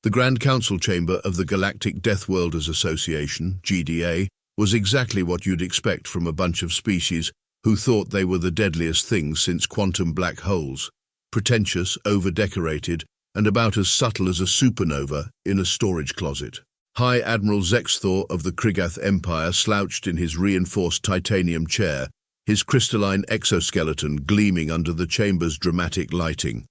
The Grand Council Chamber of the Galactic Deathworlders Association, GDA, was exactly what you'd expect from a bunch of species who thought they were the deadliest things since quantum black holes. Pretentious, over-decorated, and about as subtle as a supernova in a storage closet. High Admiral Zexthor of the Krigath Empire slouched in his reinforced titanium chair, his crystalline exoskeleton gleaming under the chamber's dramatic lighting.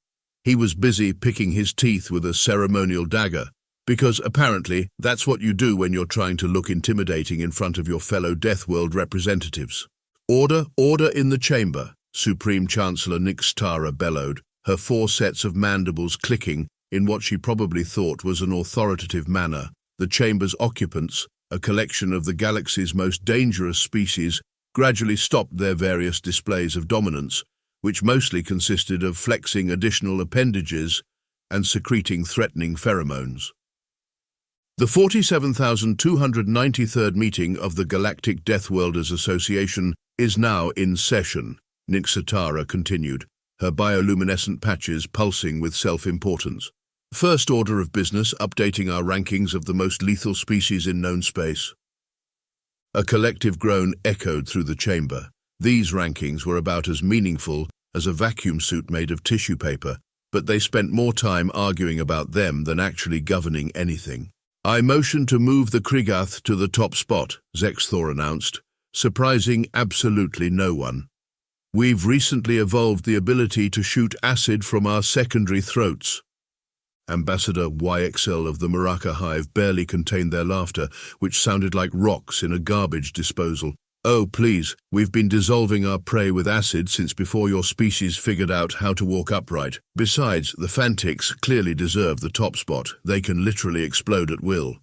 He was busy picking his teeth with a ceremonial dagger, because apparently that's what you do when you're trying to look intimidating in front of your fellow Deathworld representatives. Order, order in the chamber, Supreme Chancellor Nixtara bellowed, her 4 sets of mandibles clicking in what she probably thought was an authoritative manner. The chamber's occupants, a collection of the galaxy's most dangerous species, gradually stopped their various displays of dominance, which mostly consisted of flexing additional appendages and secreting threatening pheromones. The 47,293rd meeting of the Galactic Deathworlders Association is now in session, Nixtara continued, her bioluminescent patches pulsing with self-importance. First order of business, updating our rankings of the most lethal species in known space. A collective groan echoed through the chamber. These rankings were about as meaningful as a vacuum suit made of tissue paper, but they spent more time arguing about them than actually governing anything. I motion to move the Krigath to the top spot, Zexthor announced, surprising absolutely no one. We've recently evolved the ability to shoot acid from our secondary throats. Ambassador YXL of the Maraca Hive barely contained their laughter, which sounded like rocks in a garbage disposal. Oh, please, we've been dissolving our prey with acid since before your species figured out how to walk upright. Besides, the Fantics clearly deserve the top spot. They can literally explode at will.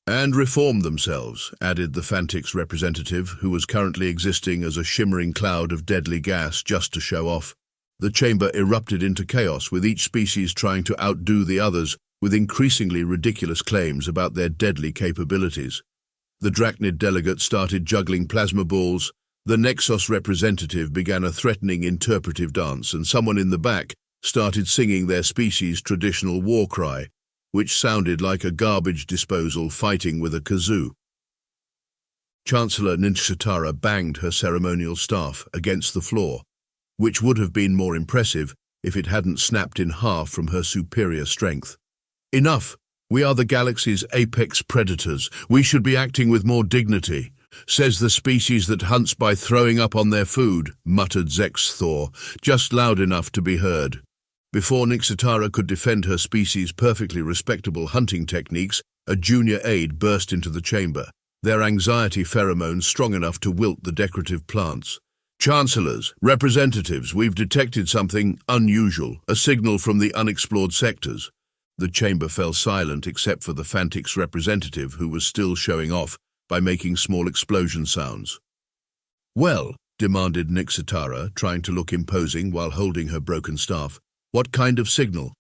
And reform themselves, added the Fantics representative, who was currently existing as a shimmering cloud of deadly gas just to show off. The chamber erupted into chaos, with each species trying to outdo the others with increasingly ridiculous claims about their deadly capabilities. The Drachnid delegate started juggling plasma balls, the Nexos representative began a threatening interpretive dance, and someone in the back started singing their species' traditional war cry, which sounded like a garbage disposal fighting with a kazoo. Chancellor Nixtara banged her ceremonial staff against the floor, which would have been more impressive if it hadn't snapped in half from her superior strength. Enough! We are the galaxy's apex predators. We should be acting with more dignity, says the species that hunts by throwing up on their food, muttered Zexthor, just loud enough to be heard. Before Nixtara could defend her species' perfectly respectable hunting techniques, a junior aide burst into the chamber, their anxiety pheromones strong enough to wilt the decorative plants. Chancellors, representatives, we've detected something unusual, a signal from the unexplored sectors. The chamber fell silent except for the Fantics representative, who was still showing off by making small explosion sounds. Well, demanded Nixtara, trying to look imposing while holding her broken staff, what kind of signal?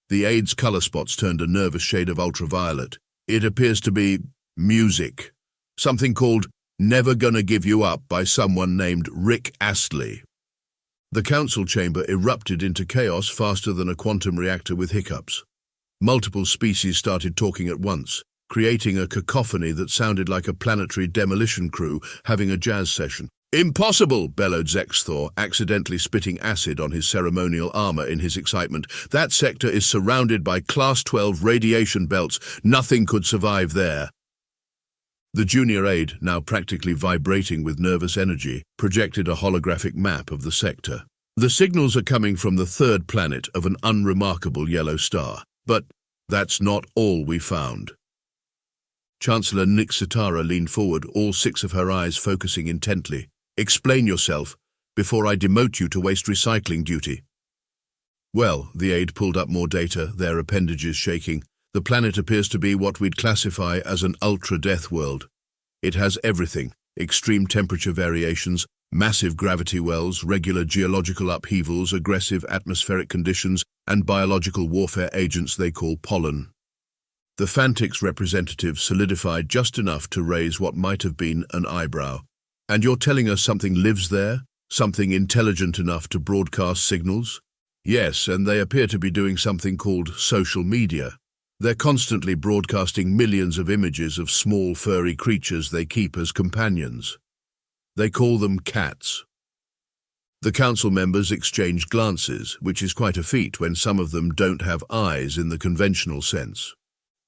The aide's color spots turned a nervous shade of ultraviolet. It appears to be music. Something called Never Gonna Give You Up by someone named Rick Astley. The council chamber erupted into chaos faster than a quantum reactor with hiccups. Multiple species started talking at once, creating a cacophony that sounded like a planetary demolition crew having a jazz session. Impossible, bellowed Zexthor, accidentally spitting acid on his ceremonial armor in his excitement. That sector is surrounded by Class 12 radiation belts. Nothing could survive there. The junior aide, now practically vibrating with nervous energy, projected a holographic map of the sector. The signals are coming from the third planet of an unremarkable yellow star. But that's not all we found. Chancellor Nixtara leaned forward, all 6 of her eyes focusing intently. Explain yourself, before I demote you to waste recycling duty. Well, the aide pulled up more data, their appendages shaking. The planet appears to be what we'd classify as an ultra-death world. It has everything: extreme temperature variations, massive gravity wells, regular geological upheavals, aggressive atmospheric conditions, and biological warfare agents they call pollen. The Fantics representative solidified just enough to raise what might have been an eyebrow. And you're telling us something lives there? Something intelligent enough to broadcast signals? Yes, and they appear to be doing something called social media. They're constantly broadcasting millions of images of small furry creatures they keep as companions. They call them cats. The council members exchange glances, which is quite a feat when some of them don't have eyes in the conventional sense.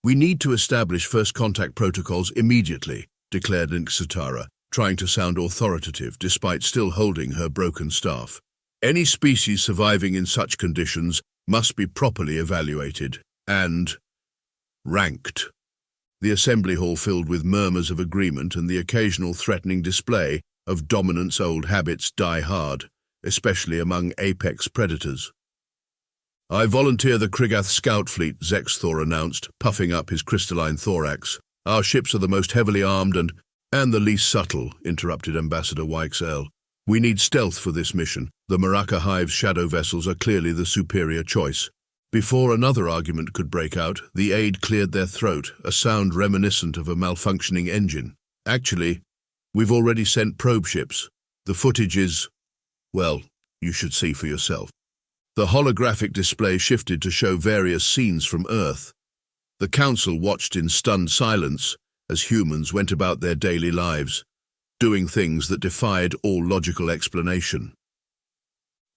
"We need to establish first contact protocols immediately," declared Nixitara, trying to sound authoritative despite still holding her broken staff. "Any species surviving in such conditions must be properly evaluated and ranked." The assembly hall filled with murmurs of agreement and the occasional threatening display of dominance. Old habits die hard, especially among apex predators. "I volunteer the Krigath Scout Fleet," Zexthor announced, puffing up his crystalline thorax. "Our ships are the most heavily armed and the least subtle," interrupted Ambassador Wyxel. "We need stealth for this mission. The Maraka Hive's shadow vessels are clearly the superior choice." Before another argument could break out, the aide cleared their throat, a sound reminiscent of a malfunctioning engine. "Actually, we've already sent probe ships. The footage is, well, you should see for yourself." The holographic display shifted to show various scenes from Earth. The council watched in stunned silence as humans went about their daily lives, doing things that defied all logical explanation.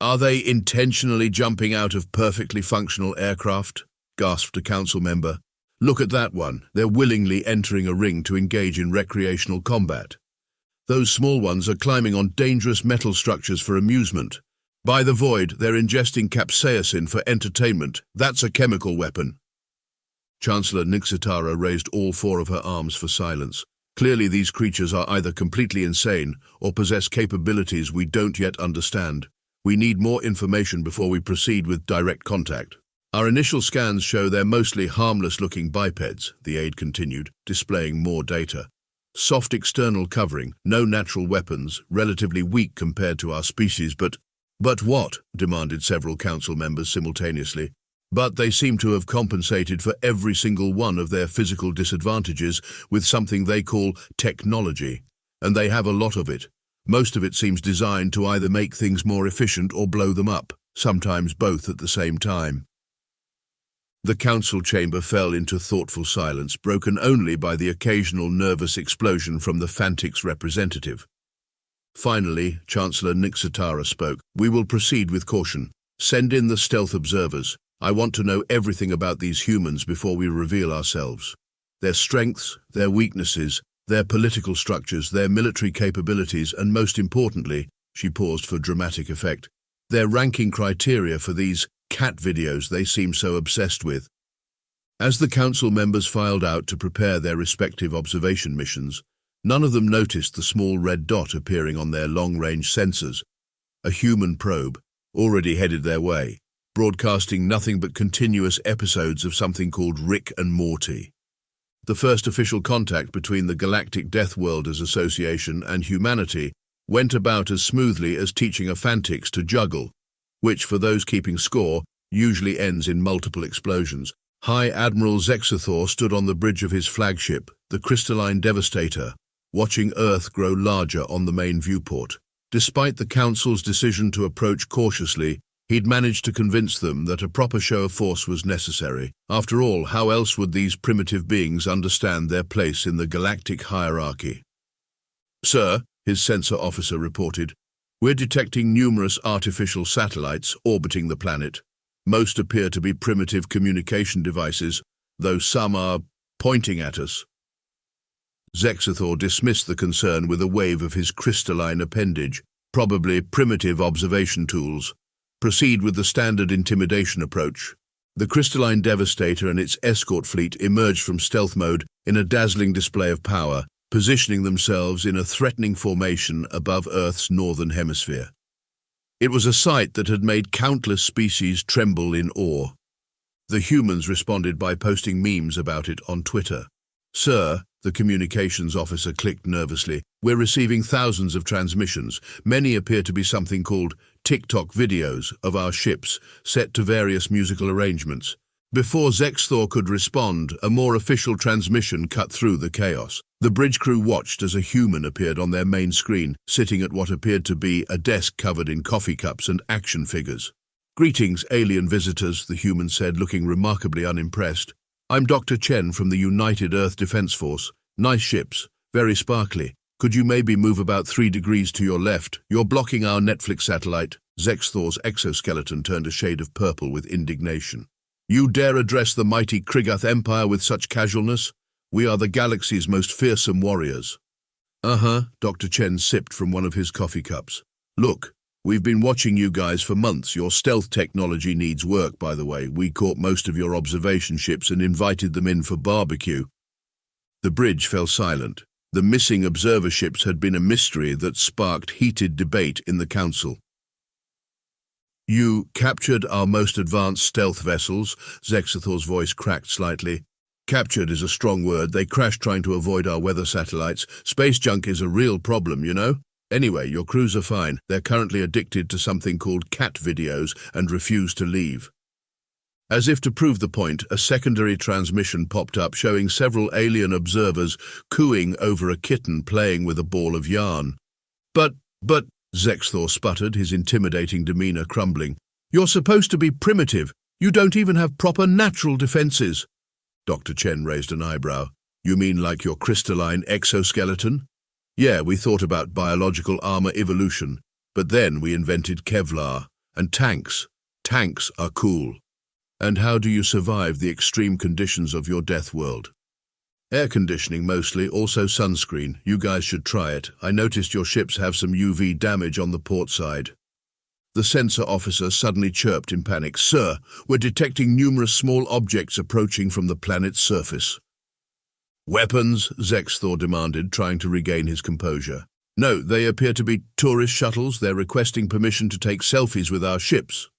"Are they intentionally jumping out of perfectly functional aircraft?" gasped a council member. "Look at that one. They're willingly entering a ring to engage in recreational combat. Those small ones are climbing on dangerous metal structures for amusement. By the void, they're ingesting capsaicin for entertainment. That's a chemical weapon." Chancellor Nixitara raised all four of her arms for silence. Clearly these creatures are either completely insane or possess capabilities we don't yet understand. We need more information before we proceed with direct contact. "Our initial scans show they're mostly harmless-looking bipeds," the aide continued, displaying more data. "Soft external covering, no natural weapons, relatively weak compared to our species, but what?" demanded several council members simultaneously. "But they seem to have compensated for every single one of their physical disadvantages with something they call technology, and they have a lot of it. Most of it seems designed to either make things more efficient or blow them up, sometimes both at the same time." The council chamber fell into thoughtful silence, broken only by the occasional nervous explosion from the Fantix representative. Finally, Chancellor Nixitara spoke. "We will proceed with caution. Send in the stealth observers. I want to know everything about these humans before we reveal ourselves. Their strengths, their weaknesses, their political structures, their military capabilities, and most importantly," she paused for dramatic effect, "their ranking criteria for these cat videos they seem so obsessed with." As the council members filed out to prepare their respective observation missions, none of them noticed the small red dot appearing on their long-range sensors. A human probe, already headed their way, broadcasting nothing but continuous episodes of something called Rick and Morty. The first official contact between the Galactic Deathworlders Association and humanity went about as smoothly as teaching a Fantix to juggle, which, for those keeping score, usually ends in multiple explosions. High Admiral Zexithor stood on the bridge of his flagship, the Crystalline Devastator, watching Earth grow larger on the main viewport. Despite the Council's decision to approach cautiously, he'd managed to convince them that a proper show of force was necessary. After all, how else would these primitive beings understand their place in the galactic hierarchy? "Sir," his sensor officer reported, "we're detecting numerous artificial satellites orbiting the planet. Most appear to be primitive communication devices, though some are pointing at us." Zexithor dismissed the concern with a wave of his crystalline appendage. "Probably primitive observation tools. Proceed with the standard intimidation approach." The Crystalline Devastator and its escort fleet emerged from stealth mode in a dazzling display of power, positioning themselves in a threatening formation above Earth's northern hemisphere. It was a sight that had made countless species tremble in awe. The humans responded by posting memes about it on Twitter. "Sir," the communications officer clicked nervously, "we're receiving thousands of transmissions. Many appear to be something called TikTok videos of our ships, set to various musical arrangements." Before Zexthor could respond, a more official transmission cut through the chaos. The bridge crew watched as a human appeared on their main screen, sitting at what appeared to be a desk covered in coffee cups and action figures. "Greetings, alien visitors," the human said, looking remarkably unimpressed. I'm Dr. Chen from the United Earth Defense Force. Nice ships, very sparkly. Could you maybe move about 3 degrees to your left? You're blocking our Netflix satellite. Zexthor's exoskeleton turned a shade of purple with indignation. You dare address the mighty Krigath Empire with such casualness? We are the galaxy's most fearsome warriors. Dr. Chen sipped from one of his coffee cups. Look, we've been watching you guys for months. Your stealth technology needs work, by the way. We caught most of your observation ships and invited them in for barbecue. The bridge fell silent. The missing observer ships had been a mystery that sparked heated debate in the council. You captured our most advanced stealth vessels? Zexthor's voice cracked slightly. Captured is a strong word. They crashed trying to avoid our weather satellites. Space junk is a real problem, you know? Anyway, your crews are fine. They're currently addicted to something called cat videos and refuse to leave. As if to prove the point, a secondary transmission popped up showing several alien observers cooing over a kitten playing with a ball of yarn. But, Zexthor sputtered, his intimidating demeanor crumbling. You're supposed to be primitive. You don't even have proper natural defenses. Dr. Chen raised an eyebrow. You mean like your crystalline exoskeleton? Yeah, we thought about biological armor evolution, but then we invented Kevlar. And tanks. Tanks are cool. And how do you survive the extreme conditions of your death world? Air conditioning mostly, also sunscreen. You guys should try it. I noticed your ships have some UV damage on the port side. The sensor officer suddenly chirped in panic. Sir, we're detecting numerous small objects approaching from the planet's surface. Weapons? Zexthor demanded, trying to regain his composure. No, they appear to be tourist shuttles. They're requesting permission to take selfies with our ships.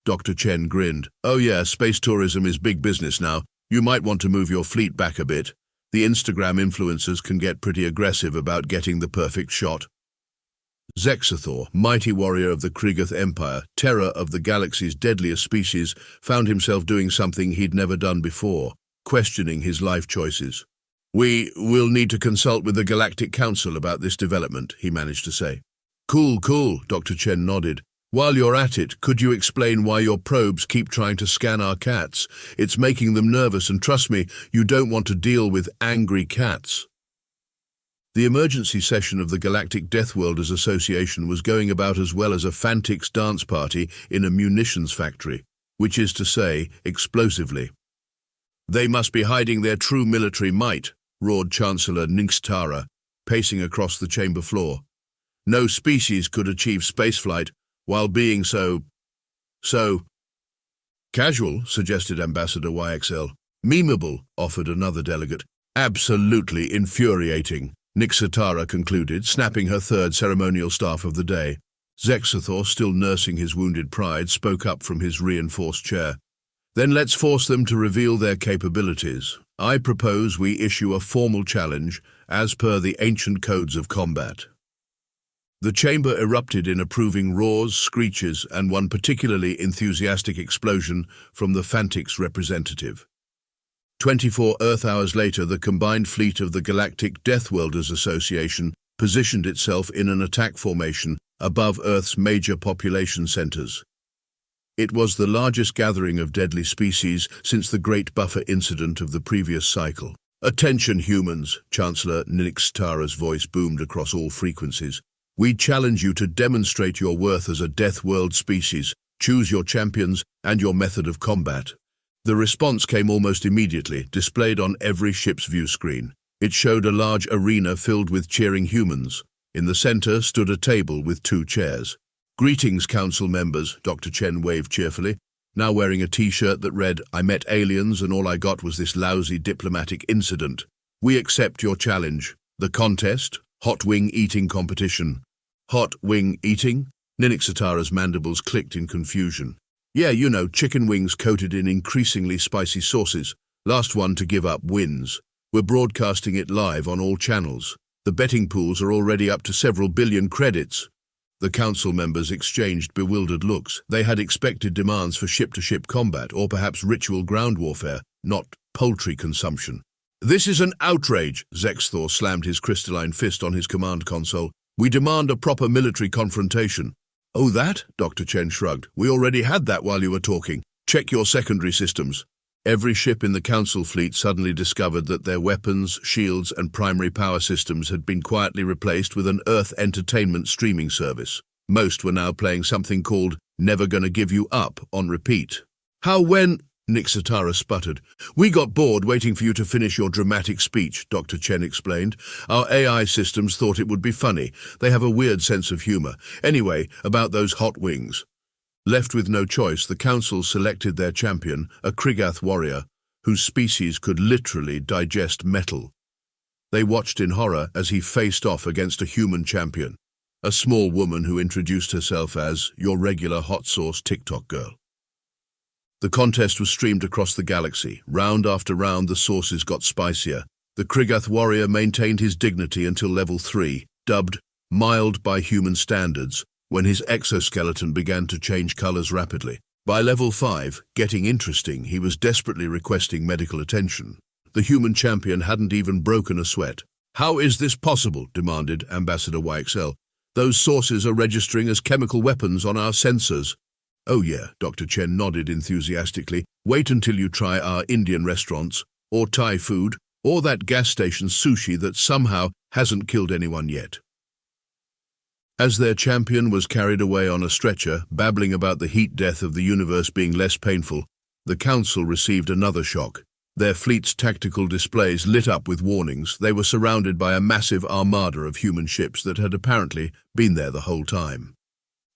Dr. Chen grinned. Oh yeah, space tourism is big business now. You might want to move your fleet back a bit. The Instagram influencers can get pretty aggressive about getting the perfect shot. Zexthor, mighty warrior of the Krigath Empire, terror of the galaxy's deadliest species, found himself doing something he'd never done before, questioning his life choices. We will need to consult with the Galactic Council about this development, he managed to say. Cool, Dr. Chen nodded. While you're at it, could you explain why your probes keep trying to scan our cats? It's making them nervous, and trust me, you don't want to deal with angry cats. The emergency session of the Galactic Deathworlders Association was going about as well as a Fantix dance party in a munitions factory, which is to say, explosively. They must be hiding their true military might, roared Chancellor Ningstara, pacing across the chamber floor. No species could achieve spaceflight while being so casual, suggested Ambassador YXL. Memeable, offered another delegate. Absolutely infuriating, Nixatara concluded, snapping her third ceremonial staff of the day. Zexthor, still nursing his wounded pride, spoke up from his reinforced chair. Then let's force them to reveal their capabilities. I propose we issue a formal challenge as per the ancient codes of combat. The chamber erupted in approving roars, screeches, and one particularly enthusiastic explosion from the Fantix representative. 24 Earth hours later, the combined fleet of the Galactic Deathworlders Association positioned itself in an attack formation above Earth's major population centers. It was the largest gathering of deadly species since the Great Buffer incident of the previous cycle. Attention, humans, Chancellor Nixtara's voice boomed across all frequencies. We challenge you to demonstrate your worth as a Death World species. Choose your champions and your method of combat. The response came almost immediately, displayed on every ship's view screen. It showed a large arena filled with cheering humans. In the center stood a table with 2 chairs. Greetings, council members, Dr. Chen waved cheerfully, now wearing a t-shirt that read, I met aliens and all I got was this lousy diplomatic incident. We accept your challenge. The contest? Hot wing eating competition. Hot wing eating? Ninixatara's mandibles clicked in confusion. Yeah, you know, chicken wings coated in increasingly spicy sauces. Last one to give up wins. We're broadcasting it live on all channels. The betting pools are already up to several billion credits. The council members exchanged bewildered looks. They had expected demands for ship-to-ship combat or perhaps ritual ground warfare, not poultry consumption. This is an outrage, Zexthor slammed his crystalline fist on his command console. We demand a proper military confrontation. Oh, that? Dr. Chen shrugged. We already had that while you were talking. Check your secondary systems. Every ship in the Council fleet suddenly discovered that their weapons, shields, and primary power systems had been quietly replaced with an Earth entertainment streaming service. Most were now playing something called Never Gonna Give You Up on repeat. "How when?" Nixitara sputtered. "We got bored waiting for you to finish your dramatic speech," Dr. Chen explained. "Our AI systems thought it would be funny. They have a weird sense of humor. Anyway, about those hot wings." Left with no choice, the Council selected their champion, a Krigath warrior, whose species could literally digest metal. They watched in horror as he faced off against a human champion, a small woman who introduced herself as your regular hot sauce TikTok girl. The contest was streamed across the galaxy. Round after round, the sauces got spicier. The Krigath warrior maintained his dignity until level 3, dubbed mild by human standards, when his exoskeleton began to change colors rapidly. By level 5, getting interesting, he was desperately requesting medical attention. The human champion hadn't even broken a sweat. "How is this possible?" demanded Ambassador YXL. "Those sources are registering as chemical weapons on our sensors." "Oh yeah," Dr. Chen nodded enthusiastically. "Wait until you try our Indian restaurants, or Thai food, or that gas station sushi that somehow hasn't killed anyone yet." As their champion was carried away on a stretcher, babbling about the heat death of the universe being less painful, the Council received another shock. Their fleet's tactical displays lit up with warnings. They were surrounded by a massive armada of human ships that had apparently been there the whole time.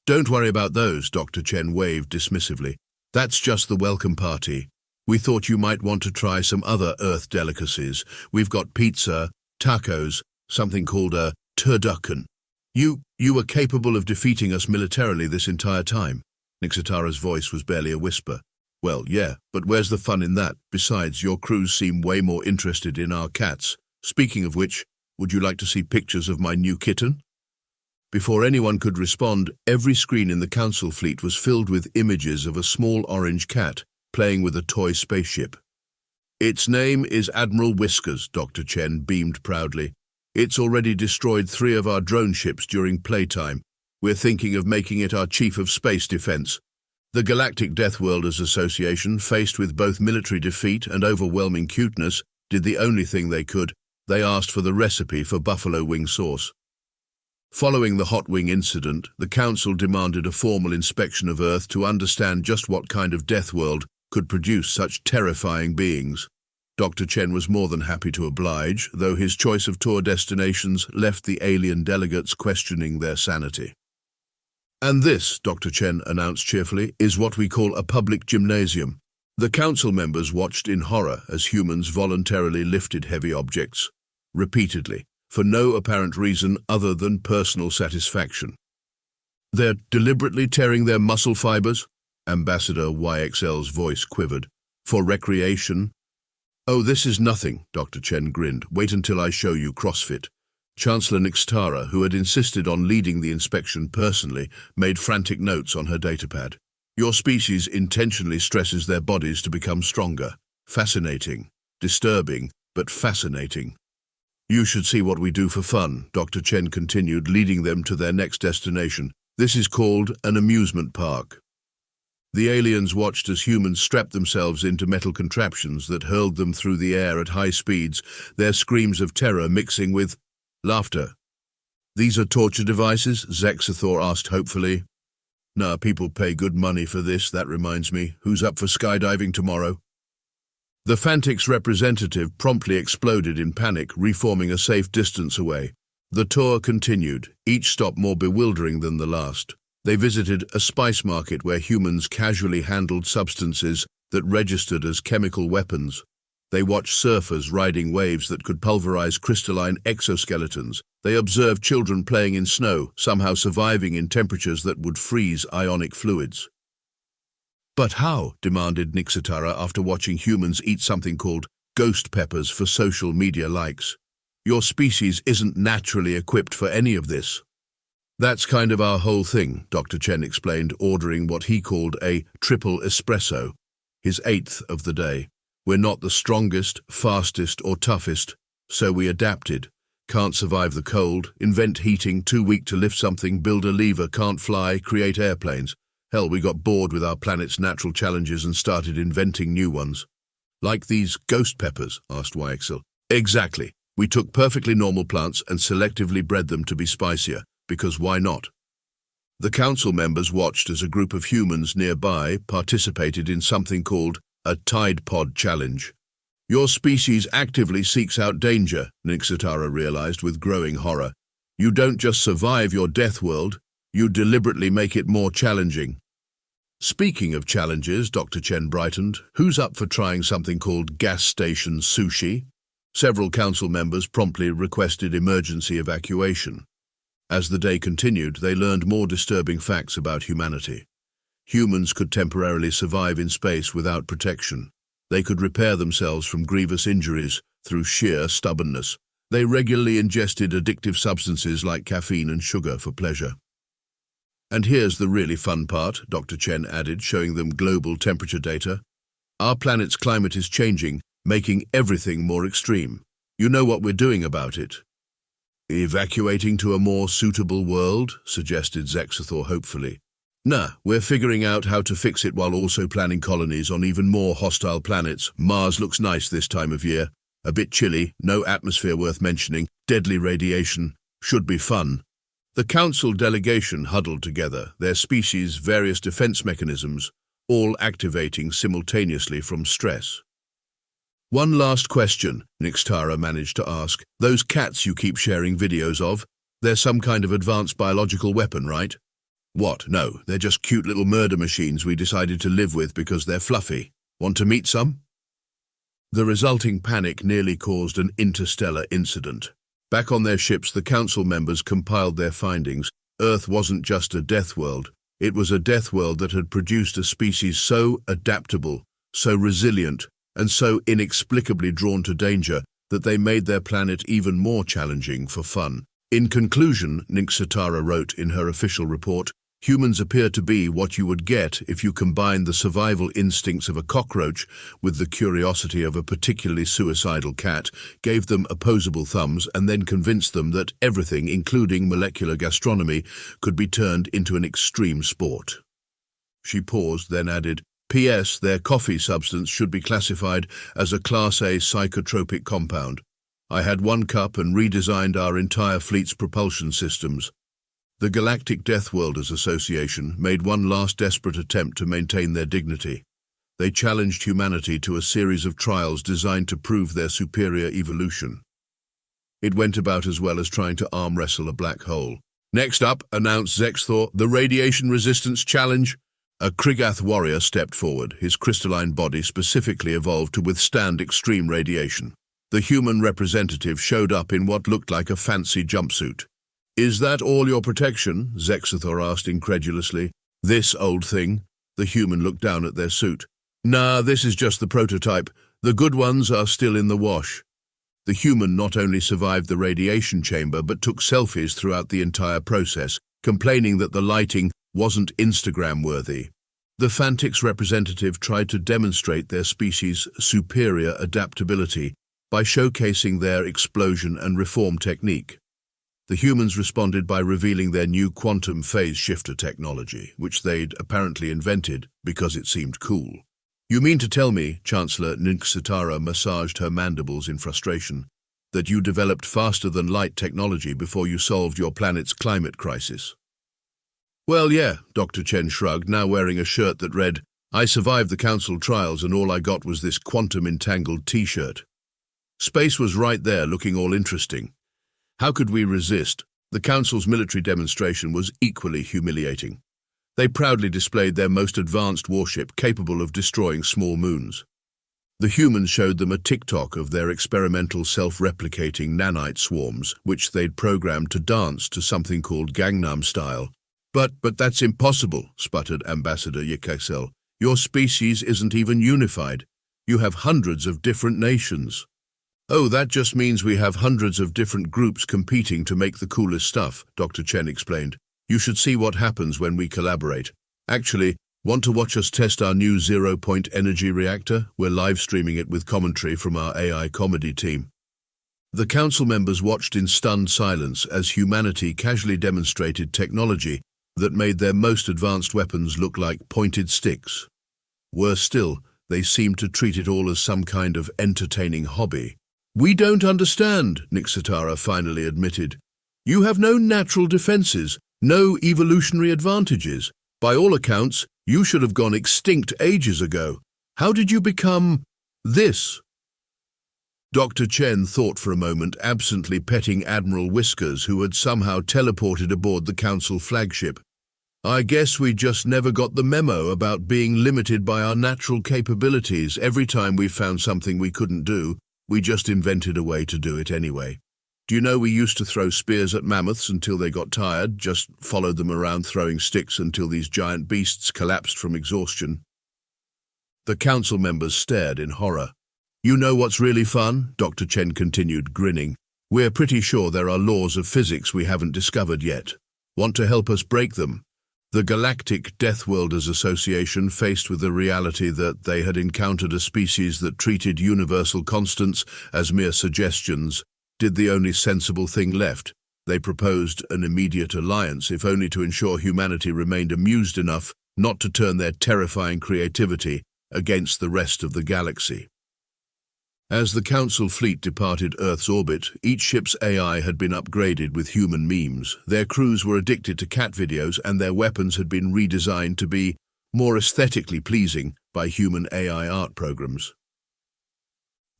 "Don't worry about those," Dr. Chen waved dismissively. "That's just the welcome party. We thought you might want to try some other Earth delicacies. We've got pizza, tacos, something called a turducken." You were capable of defeating us militarily this entire time." Nixitara's voice was barely a whisper. "Well, yeah, but where's the fun in that? Besides, your crews seem way more interested in our cats. Speaking of which, would you like to see pictures of my new kitten?" Before anyone could respond, every screen in the Council fleet was filled with images of a small orange cat playing with a toy spaceship. "Its name is Admiral Whiskers," Dr. Chen beamed proudly. "It's already destroyed 3 of our drone ships during playtime. We're thinking of making it our chief of space defense." The Galactic Deathworlders Association, faced with both military defeat and overwhelming cuteness, did the only thing they could. They asked for the recipe for buffalo wing sauce. Following the hot wing incident, the Council demanded a formal inspection of Earth to understand just what kind of death world could produce such terrifying beings. Dr. Chen was more than happy to oblige, though his choice of tour destinations left the alien delegates questioning their sanity. "And this," Dr. Chen announced cheerfully, "is what we call a public gymnasium." The Council members watched in horror as humans voluntarily lifted heavy objects, repeatedly, for no apparent reason other than personal satisfaction. "They're deliberately tearing their muscle fibers?" Ambassador YXL's voice quivered. "For recreation?" "Oh, this is nothing," Dr. Chen grinned. "Wait until I show you CrossFit." Chancellor Nixitara, who had insisted on leading the inspection personally, made frantic notes on her datapad. "Your species intentionally stresses their bodies to become stronger. Fascinating. Disturbing, but fascinating." "You should see what we do for fun," Dr. Chen continued, leading them to their next destination. "This is called an amusement park." The aliens watched as humans strapped themselves into metal contraptions that hurled them through the air at high speeds, their screams of terror mixing with laughter. "These are torture devices?" Zexathor asked hopefully. "Nah, people pay good money for this. That reminds me, who's up for skydiving tomorrow?" The Fantix representative promptly exploded in panic, reforming a safe distance away. The tour continued, each stop more bewildering than the last. They visited a spice market where humans casually handled substances that registered as chemical weapons. They watched surfers riding waves that could pulverize crystalline exoskeletons. They observed children playing in snow, somehow surviving in temperatures that would freeze ionic fluids. "But how?" demanded Nixitara after watching humans eat something called ghost peppers for social media likes. "Your species isn't naturally equipped for any of this." "That's kind of our whole thing," Dr. Chen explained, ordering what he called a triple espresso, his 8th of the day. "We're not the strongest, fastest, or toughest, so we adapted. Can't survive the cold, invent heating, too weak to lift something, build a lever, can't fly, create airplanes. Hell, we got bored with our planet's natural challenges and started inventing new ones." Like these ghost peppers, asked YXL. Exactly. We took perfectly normal plants and selectively bred them to be spicier, because why not? The council members watched as a group of humans nearby participated in something called a Tide Pod Challenge. Your species actively seeks out danger, Nixitara realized with growing horror. You don't just survive your death world, you deliberately make it more challenging. Speaking of challenges, Dr. Chen brightened. Who's up for trying something called gas station sushi? Several council members promptly requested emergency evacuation. As the day continued, they learned more disturbing facts about humanity. Humans could temporarily survive in space without protection. They could repair themselves from grievous injuries through sheer stubbornness. They regularly ingested addictive substances like caffeine and sugar for pleasure. And here's the really fun part, Dr. Chen added, showing them global temperature data. Our planet's climate is changing, making everything more extreme. You know what we're doing about it. Evacuating to a more suitable world, suggested Zexathor hopefully. Nah, we're figuring out how to fix it while also planning colonies on even more hostile planets. Mars looks nice this time of year. A bit chilly, no atmosphere worth mentioning, deadly radiation. Should be fun. The council delegation huddled together, their species' various defense mechanisms, all activating simultaneously from stress. One last question, Nixtara managed to ask. Those cats you keep sharing videos of, they're some kind of advanced biological weapon, right? What? No, they're just cute little murder machines we decided to live with because they're fluffy. Want to meet some? The resulting panic nearly caused an interstellar incident. Back on their ships, the council members compiled their findings. Earth wasn't just a death world. It was a death world that had produced a species so adaptable, so resilient, and so inexplicably drawn to danger that they made their planet even more challenging for fun. In conclusion, Nixitara wrote in her official report, humans appear to be what you would get if you combined the survival instincts of a cockroach with the curiosity of a particularly suicidal cat, gave them opposable thumbs, and then convinced them that everything, including molecular gastronomy, could be turned into an extreme sport. She paused, then added, P.S. Their coffee substance should be classified as a Class A psychotropic compound. I had one cup and redesigned our entire fleet's propulsion systems. The Galactic Deathworlders Association made one last desperate attempt to maintain their dignity. They challenged humanity to a series of trials designed to prove their superior evolution. It went about as well as trying to arm wrestle a black hole. Next up, announced Zexthor, the Radiation Resistance Challenge. A Krigath warrior stepped forward, his crystalline body specifically evolved to withstand extreme radiation. The human representative showed up in what looked like a fancy jumpsuit. Is that all your protection? Zexathor asked incredulously. This old thing? The human looked down at their suit. Nah, this is just the prototype. The good ones are still in the wash. The human not only survived the radiation chamber but took selfies throughout the entire process, complaining that the lighting wasn't Instagram-worthy. The Fantix representative tried to demonstrate their species' superior adaptability by showcasing their explosion and reform technique. The humans responded by revealing their new quantum phase shifter technology, which they'd apparently invented because it seemed cool. You mean to tell me, Chancellor Nixitara massaged her mandibles in frustration, that you developed faster-than-light technology before you solved your planet's climate crisis? Well, yeah, Dr. Chen shrugged, now wearing a shirt that read, I survived the council trials and all I got was this quantum-entangled t-shirt. Space was right there, looking all interesting. How could we resist? The council's military demonstration was equally humiliating. They proudly displayed their most advanced warship capable of destroying small moons. The humans showed them a TikTok of their experimental self-replicating nanite swarms, which they'd programmed to dance to something called Gangnam Style. But that's impossible, sputtered Ambassador Yikaksel. Your species isn't even unified. You have hundreds of different nations. Oh, that just means we have hundreds of different groups competing to make the coolest stuff, Dr. Chen explained. You should see what happens when we collaborate. Actually, want to watch us test our new zero-point energy reactor? We're live streaming it with commentary from our AI comedy team. The council members watched in stunned silence as humanity casually demonstrated technology that made their most advanced weapons look like pointed sticks. Worse still, They seemed to treat it all as some kind of entertaining hobby. "We don't understand," Nixitara finally admitted. "You have no natural defenses, no evolutionary advantages. By all accounts, you should have gone extinct ages ago. How did you become this?" Dr. Chen thought for a moment, absently petting Admiral Whiskers, who had somehow teleported aboard the Council flagship. "I guess we just never got the memo about being limited by our natural capabilities. Every time we found something we couldn't do, we just invented a way to do it anyway. Do you know we used to throw spears at mammoths until they got tired, just followed them around throwing sticks until these giant beasts collapsed from exhaustion?" The council members stared in horror. "You know what's really fun?" Dr. Chen continued, grinning. "We're pretty sure there are laws of physics we haven't discovered yet. Want to help us break them?" The Galactic Deathworlders Association, faced with the reality that they had encountered a species that treated universal constants as mere suggestions, did the only sensible thing left. They proposed an immediate alliance, if only to ensure humanity remained amused enough not to turn their terrifying creativity against the rest of the galaxy. As the Council fleet departed Earth's orbit, each ship's AI had been upgraded with human memes. Their crews were addicted to cat videos, and their weapons had been redesigned to be more aesthetically pleasing by human AI art programs.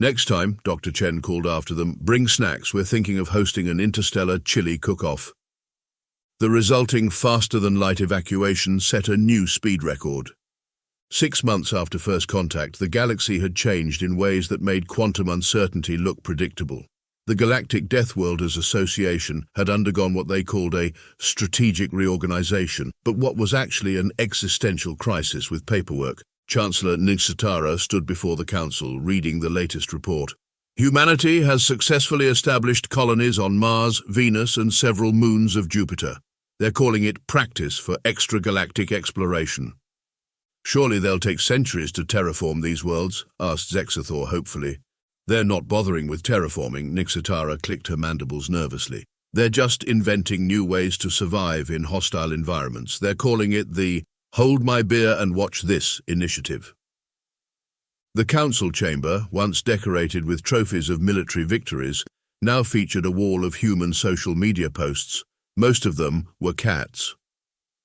"Next time," Dr. Chen called after them, "bring snacks. We're thinking of hosting an interstellar chili cook-off." The resulting faster-than-light evacuation set a new speed record. 6 months after first contact, the galaxy had changed in ways that made quantum uncertainty look predictable. The Galactic Deathworlders Association had undergone what they called a strategic reorganization, but what was actually an existential crisis with paperwork. Chancellor Nixitara stood before the council, reading the latest report. "Humanity has successfully established colonies on Mars, Venus, and several moons of Jupiter. They're calling it practice for extragalactic exploration." "Surely they'll take centuries to terraform these worlds?" asked Zexathor hopefully. "They're not bothering with terraforming," Nixitara clicked her mandibles nervously. "They're just inventing new ways to survive in hostile environments. They're calling it the Hold My Beer and Watch This initiative." The council chamber, once decorated with trophies of military victories, now featured a wall of human social media posts. Most of them were cats.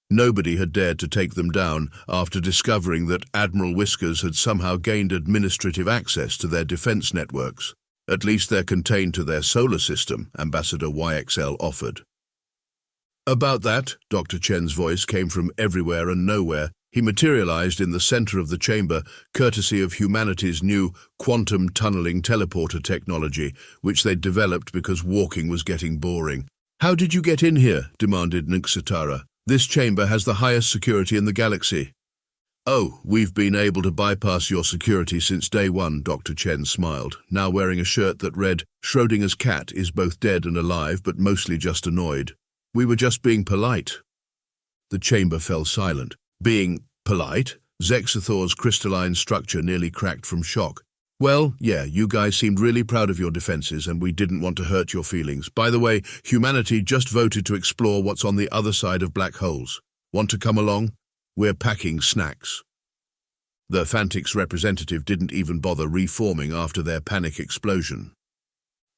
Nobody had dared to take them down after discovering that Admiral Whiskers had somehow gained administrative access to their defense networks. "At least they're contained to their solar system," Ambassador YXL offered. "About that," Dr. Chen's voice came from everywhere and nowhere. He materialized in the center of the chamber, courtesy of humanity's new quantum tunneling teleporter technology, which they'd developed because walking was getting boring. "How did you get in here?" demanded Nixitara. "This chamber has the highest security in the galaxy." "Oh, we've been able to bypass your security since day one," Dr. Chen smiled, now wearing a shirt that read, "Schrodinger's cat is both dead and alive, but mostly just annoyed. We were just being polite." The chamber fell silent. "Being polite?" Zexathor's crystalline structure nearly cracked from shock. "Well, yeah, you guys seemed really proud of your defenses, and we didn't want to hurt your feelings. By the way, humanity just voted to explore what's on the other side of black holes. Want to come along? We're packing snacks." The Fantix representative didn't even bother reforming after their panic explosion.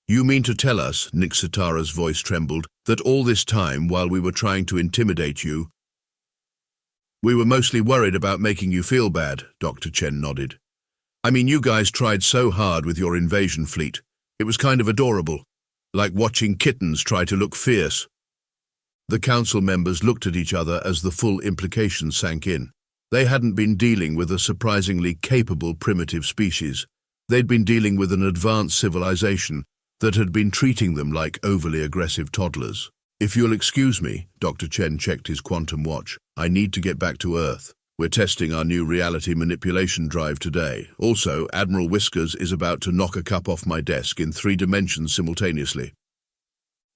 "You mean to tell us," Nixitara's voice trembled, "that all this time, while we were trying to intimidate you—" "We were mostly worried about making you feel bad," Dr. Chen nodded. "I mean, you guys tried so hard with your invasion fleet. It was kind of adorable, like watching kittens try to look fierce." The council members looked at each other as the full implications sank in. They hadn't been dealing with a surprisingly capable primitive species. They'd been dealing with an advanced civilization that had been treating them like overly aggressive toddlers. "If you'll excuse me," Dr. Chen checked his quantum watch, "I need to get back to Earth. We're testing our new reality manipulation drive today. Also, Admiral Whiskers is about to knock a cup off my desk in 3 dimensions simultaneously."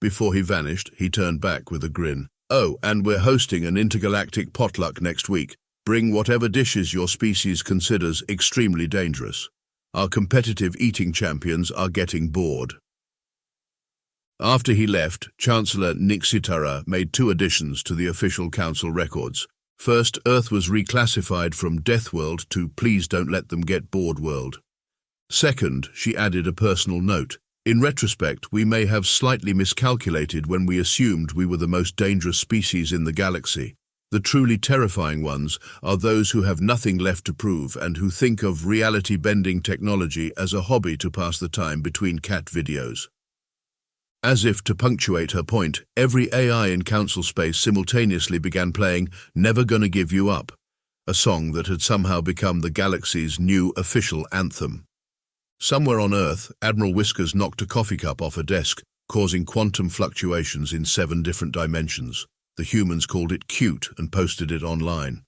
Before he vanished, he turned back with a grin. "Oh, and we're hosting an intergalactic potluck next week. Bring whatever dishes your species considers extremely dangerous. Our competitive eating champions are getting bored." After he left, Chancellor Nixitara made 2 additions to the official council records. First, Earth was reclassified from Death World to Please Don't Let Them Get Bored World. Second, she added a personal note. In retrospect, we may have slightly miscalculated when we assumed we were the most dangerous species in the galaxy. The truly terrifying ones are those who have nothing left to prove and who think of reality-bending technology as a hobby to pass the time between cat videos. As if to punctuate her point, every AI in Council space simultaneously began playing Never Gonna Give You Up, a song that had somehow become the galaxy's new official anthem. Somewhere on Earth, Admiral Whiskers knocked a coffee cup off a desk, causing quantum fluctuations in 7 different dimensions. The humans called it cute and posted it online.